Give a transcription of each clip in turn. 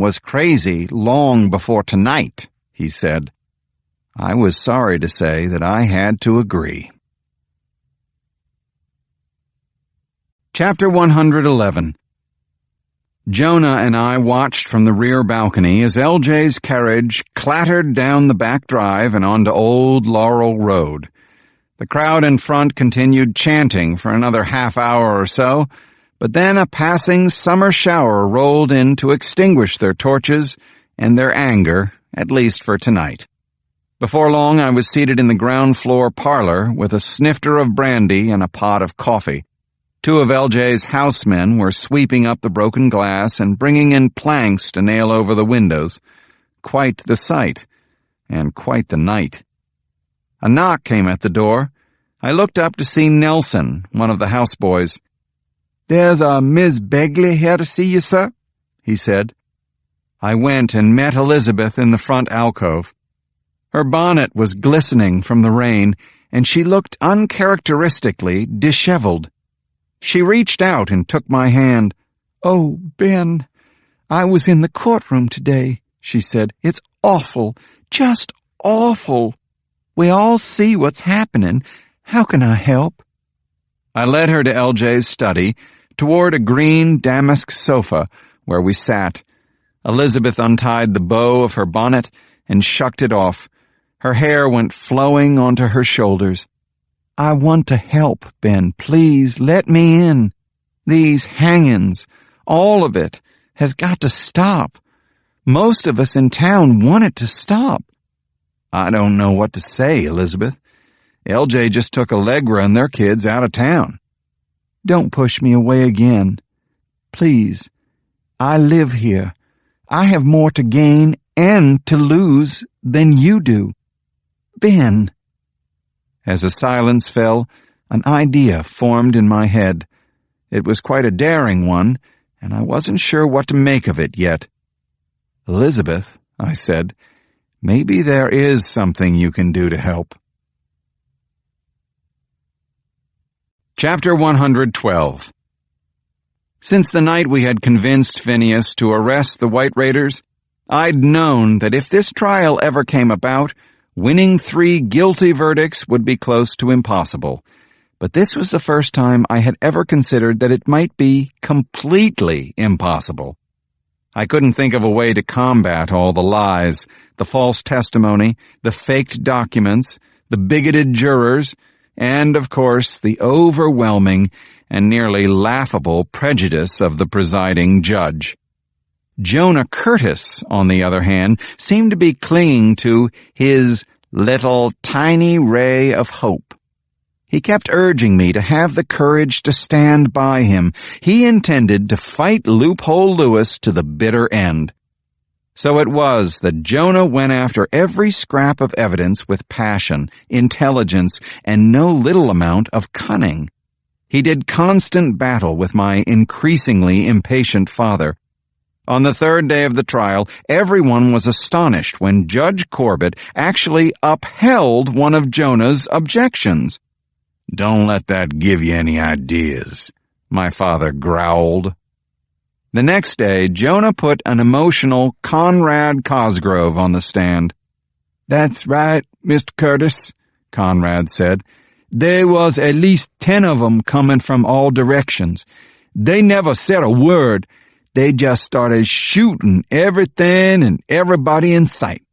was crazy long before tonight, he said. I was sorry to say that I had to agree. Chapter 111. Jonah and I watched from the rear balcony as LJ's carriage clattered down the back drive and onto Old Laurel Road. The crowd in front continued chanting for another half hour or so, but then a passing summer shower rolled in to extinguish their torches and their anger, at least for tonight. Before long, I was seated in the ground floor parlor with a snifter of brandy and a pot of coffee. Two of LJ's housemen were sweeping up the broken glass and bringing in planks to nail over the windows. Quite the sight, and quite the night. A knock came at the door. I looked up to see Nelson, one of the houseboys. "There's a Miss Begley here to see you, sir," he said. I went and met Elizabeth in the front alcove. Her bonnet was glistening from the rain, and she looked uncharacteristically disheveled. She reached out and took my hand. "Oh, Ben, I was in the courtroom today," she said. "It's awful, just awful. We all see what's happening. How can I help?" I led her to LJ's study, toward a green damask sofa where we sat. Elizabeth untied the bow of her bonnet and shucked it off. Her hair went flowing onto her shoulders. "I want to help, Ben. Please, let me in. These hangings, all of it, has got to stop. Most of us in town want it to stop." "I don't know what to say, Elizabeth. LJ just took Allegra and their kids out of town." "Don't push me away again. Please. I live here. I have more to gain and to lose than you do. Ben." As a silence fell, an idea formed in my head. It was quite a daring one, and I wasn't sure what to make of it yet. "Elizabeth," I said, "maybe there is something you can do to help." Chapter 112. Since the night we had convinced Phineas to arrest the White Raiders, I'd known that if this trial ever came about, winning 3 guilty verdicts would be close to impossible. But this was the first time I had ever considered that it might be completely impossible. I couldn't think of a way to combat all the lies, the false testimony, the faked documents, the bigoted jurors, and, of course, the overwhelming and nearly laughable prejudice of the presiding judge. Jonah Curtis, on the other hand, seemed to be clinging to his little tiny ray of hope. He kept urging me to have the courage to stand by him. He intended to fight Loophole Lewis to the bitter end. So it was that Jonah went after every scrap of evidence with passion, intelligence, and no little amount of cunning. He did constant battle with my increasingly impatient father. On the 3rd day of the trial, everyone was astonished when Judge Corbett actually upheld one of Jonah's objections. "Don't let that give you any ideas," my father growled. The next day, Jonah put an emotional Conrad Cosgrove on the stand. "That's right, Mr. Curtis," Conrad said. "There was at least 10 of 'em coming from all directions. They never said a word. They just started shooting everything and everybody in sight."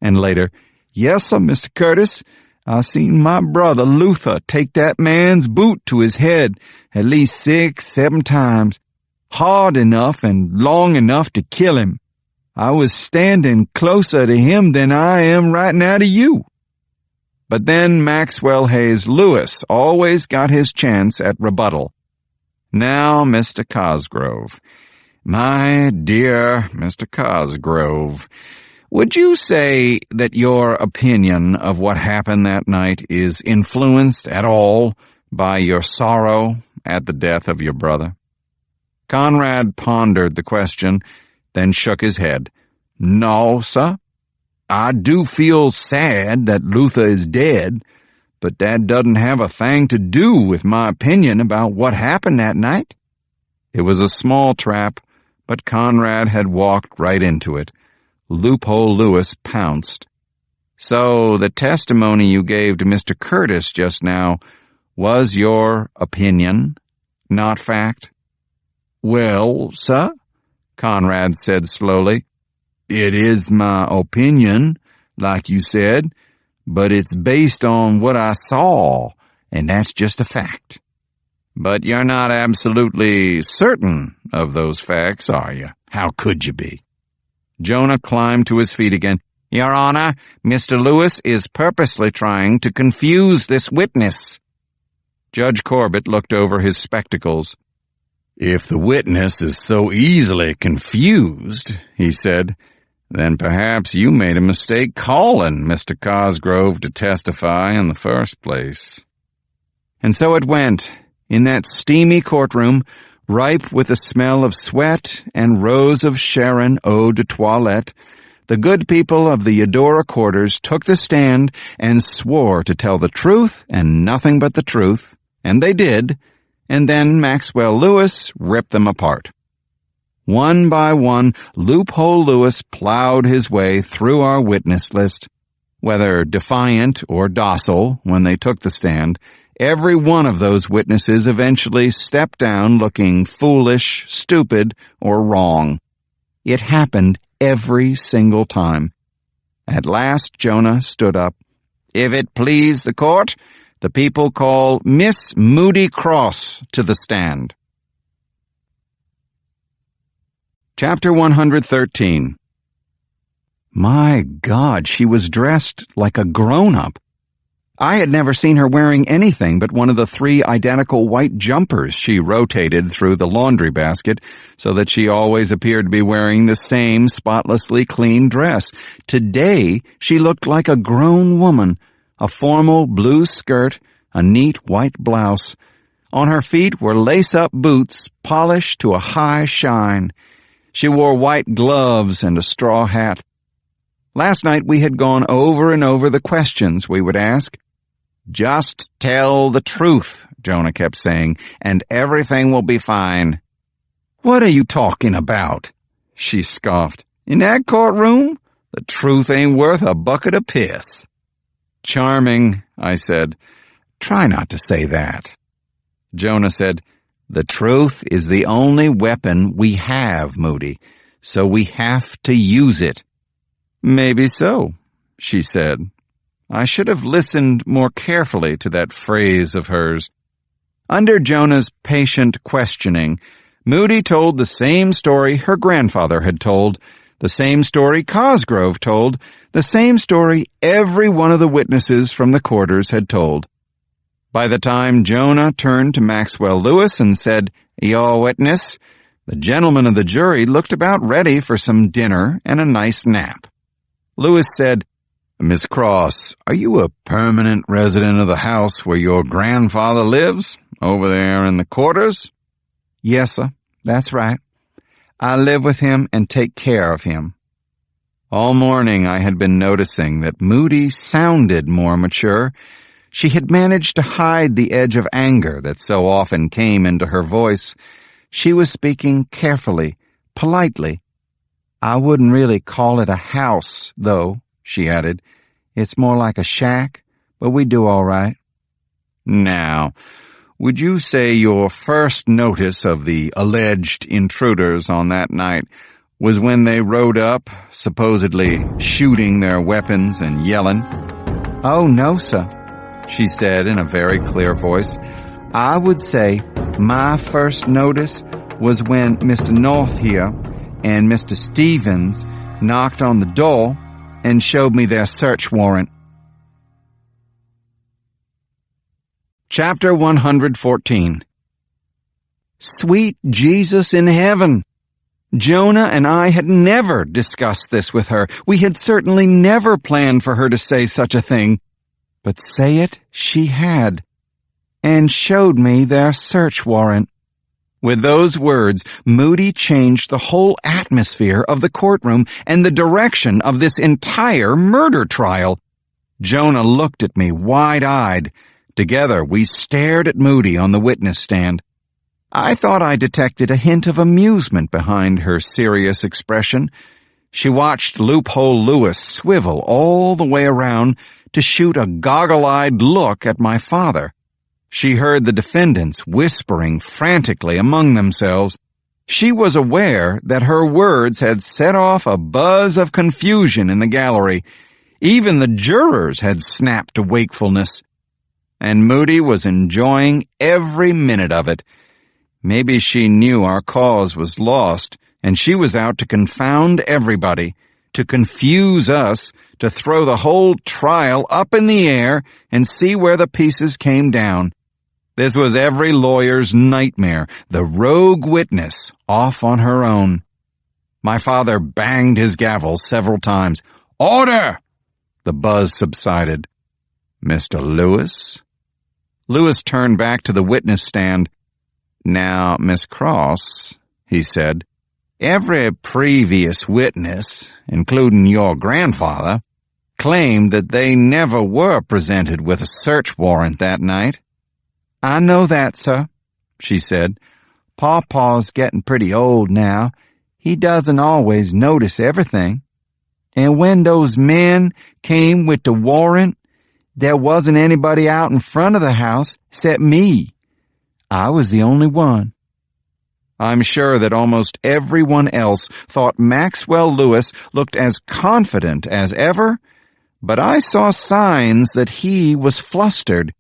And later, "Yes, sir, Mr. Curtis, I seen my brother Luther take that man's boot to his head at least 6, 7 times. Hard enough and long enough to kill him. I was standing closer to him than I am right now to you." But then Maxwell Hayes Lewis always got his chance at rebuttal. "Now, Mr. Cosgrove, my dear Mr. Cosgrove, would you say that your opinion of what happened that night is influenced at all by your sorrow at the death of your brother?" Conrad pondered the question, then shook his head. "No, sir. I do feel sad that Luther is dead, but that doesn't have a thing to do with my opinion about what happened that night." It was a small trap, But Conrad had walked right into it. Loophole Lewis pounced. "So the testimony you gave to Mr. Curtis just now was your opinion, not fact?" "Well, sir," Conrad said slowly, "it is my opinion, like you said, but it's based on what I saw, and that's just a fact." "But you're not absolutely certain of those facts, are you? How could you be?" Jonah climbed to his feet again. "Your Honor, Mr. Lewis is purposely trying to confuse this witness." Judge Corbett looked over his spectacles. "If the witness is so easily confused," he said, "then perhaps you made a mistake calling Mr. Cosgrove to testify in the first place." And so it went, in that steamy courtroom, ripe with the smell of sweat and Rose of Sharon eau de toilette. The good people of the Eudora quarters took the stand and swore to tell the truth and nothing but the truth, and they did, and then Maxwell Lewis ripped them apart. One by one, Loophole Lewis plowed his way through our witness list. Whether defiant or docile when they took the stand, every one of those witnesses eventually stepped down looking foolish, stupid, or wrong. It happened every single time. At last Jonah stood up. "If it please the court, the people call Miss Moody Cross to the stand." Chapter 113. My God, she was dressed like a grown-up. I had never seen her wearing anything but one of the 3 identical white jumpers she rotated through the laundry basket so that she always appeared to be wearing the same spotlessly clean dress. Today, she looked like a grown woman, a formal blue skirt, a neat white blouse. On her feet were lace-up boots polished to a high shine. She wore white gloves and a straw hat. Last night we had gone over and over the questions we would ask. "Just tell the truth," Jonah kept saying, "and everything will be fine." "What are you talking about?" she scoffed. "In that courtroom, the truth ain't worth a bucket of piss." "Charming," I said. "Try not to say that." Jonah said, "The truth is the only weapon we have, Moody, so we have to use it." "Maybe so," she said. I should have listened more carefully to that phrase of hers. Under Jonah's patient questioning, Moody told the same story her grandfather had told, the same story Cosgrove told, the same story every one of the witnesses from the quarters had told. By the time Jonah turned to Maxwell Lewis and said, "Your witness," the gentlemen of the jury looked about ready for some dinner and a nice nap. Lewis said, "Miss Cross, are you a permanent resident of the house where your grandfather lives, over there in the quarters?" "Yes, sir, that's right. I live with him and take care of him." All morning I had been noticing that Moody sounded more mature. She had managed to hide the edge of anger that so often came into her voice. She was speaking carefully, politely. "I wouldn't really call it a house, though," she added. "It's more like a shack, but we do all right." "Now, would you say your first notice of the alleged intruders on that night was when they rode up, supposedly shooting their weapons and yelling?" "Oh, no, sir," she said in a very clear voice. "I would say my first notice was when Mr. North here and Mr. Stevens knocked on the door and showed me their search warrant." Chapter 114. Sweet Jesus in heaven! Jonah and I had never discussed this with her. We had certainly never planned for her to say such a thing. But say it she had. "And showed me their search warrant." With those words, Moody changed the whole atmosphere of the courtroom and the direction of this entire murder trial. Jonah looked at me wide-eyed. Together, we stared at Moody on the witness stand. I thought I detected a hint of amusement behind her serious expression. She watched Loophole Lewis swivel all the way around to shoot a goggle-eyed look at my father. She heard the defendants whispering frantically among themselves. She was aware that her words had set off a buzz of confusion in the gallery. Even the jurors had snapped to wakefulness. And Moody was enjoying every minute of it. Maybe she knew our cause was lost, and she was out to confound everybody, to confuse us, to throw the whole trial up in the air and see where the pieces came down. This was every lawyer's nightmare, the rogue witness off on her own. My father banged his gavel several times. "Order!" The buzz subsided. "Mr. Lewis?" Lewis turned back to the witness stand. "Now, Miss Cross," he said, "every previous witness, including your grandfather, claimed that they never were presented with a search warrant that night." "I know that, sir," she said. "Pawpaw's getting pretty old now. He doesn't always notice everything. And when those men came with the warrant, there wasn't anybody out in front of the house except me. I was the only one." I'm sure that almost everyone else thought Maxwell Lewis looked as confident as ever, but I saw signs that he was flustered.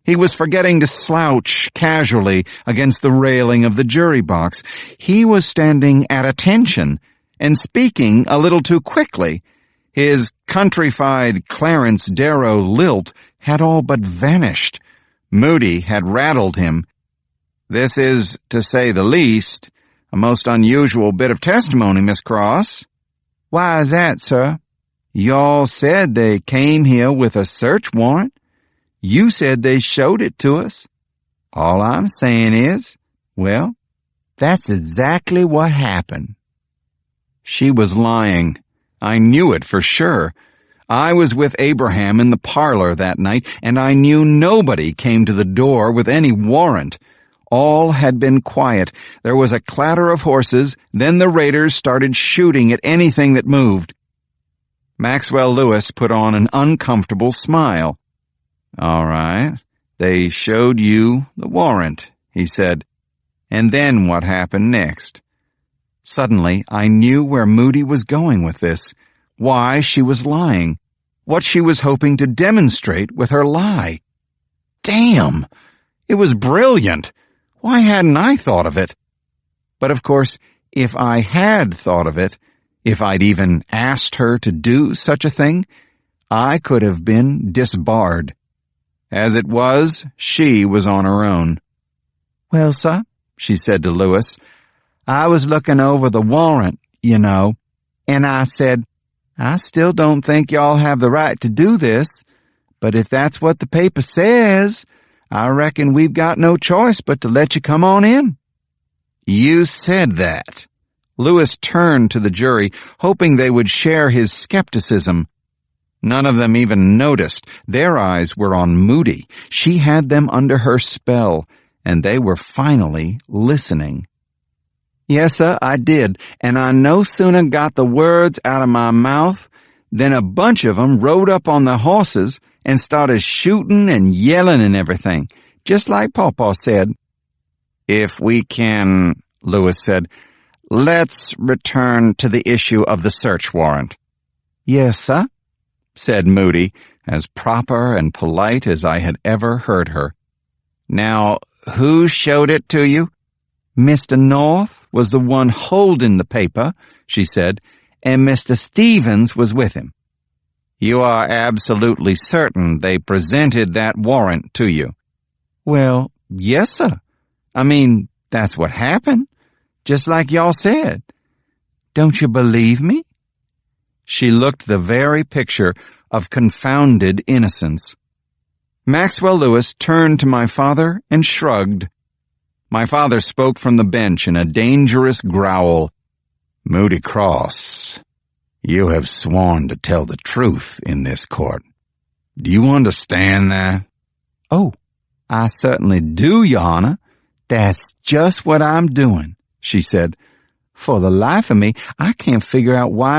He was forgetting to slouch casually against the railing of the jury box. He was standing at attention and speaking a little too quickly. His countrified Clarence Darrow lilt had all but vanished. Moody had rattled him. "This is, to say the least, a most unusual bit of testimony, Miss Cross." "Why is that, sir?" "Y'all said they came here with a search warrant. You said they showed it to us. All I'm saying is, well, that's exactly what happened." She was lying. I knew it for sure. I was with Abraham in the parlor that night, and I knew nobody came to the door with any warrant. All had been quiet. There was a clatter of horses, then the raiders started shooting at anything that moved. Maxwell Lewis put on an uncomfortable smile. "All right, they showed you the warrant," he said. "And then what happened next?" Suddenly, I knew where Moody was going with this, why she was lying, what she was hoping to demonstrate with her lie. Damn! It was brilliant! Why hadn't I thought of it? But of course, if I had thought of it, if I'd even asked her to do such a thing, I could have been disbarred. As it was, she was on her own. "Well, sir," she said to Lewis, "I was looking over the warrant, you know, and I said, I still don't think y'all have the right to do this, but if that's what the paper says, I reckon we've got no choice but to let you come on in." "You said that." Lewis turned to the jury, hoping they would share his skepticism. None of them even noticed. Their eyes were on Moody. She had them under her spell, and they were finally listening. "Yes, sir, I did, and I no sooner got the words out of my mouth than a bunch of 'em rode up on their horses and started shooting and yelling and everything, just like Pawpaw said." "If we can," Lewis said, "let's return to the issue of the search warrant." "Yes, sir," said Moody, as proper and polite as I had ever heard her. "Now, who showed it to you?" "Mr. North was the one holding the paper," she said, "and Mr. Stevens was with him." "You are absolutely certain they presented that warrant to you?" "Well, yes, sir. I mean, that's what happened, just like y'all said. Don't you believe me?" She looked the very picture of confounded innocence. Maxwell Lewis turned to my father and shrugged. My father spoke from the bench in a dangerous growl. "Moody Cross, you have sworn to tell the truth in this court. Do you understand that?" "Oh, I certainly do, Your Honor. That's just what I'm doing, she said. For the life of me, I can't figure out why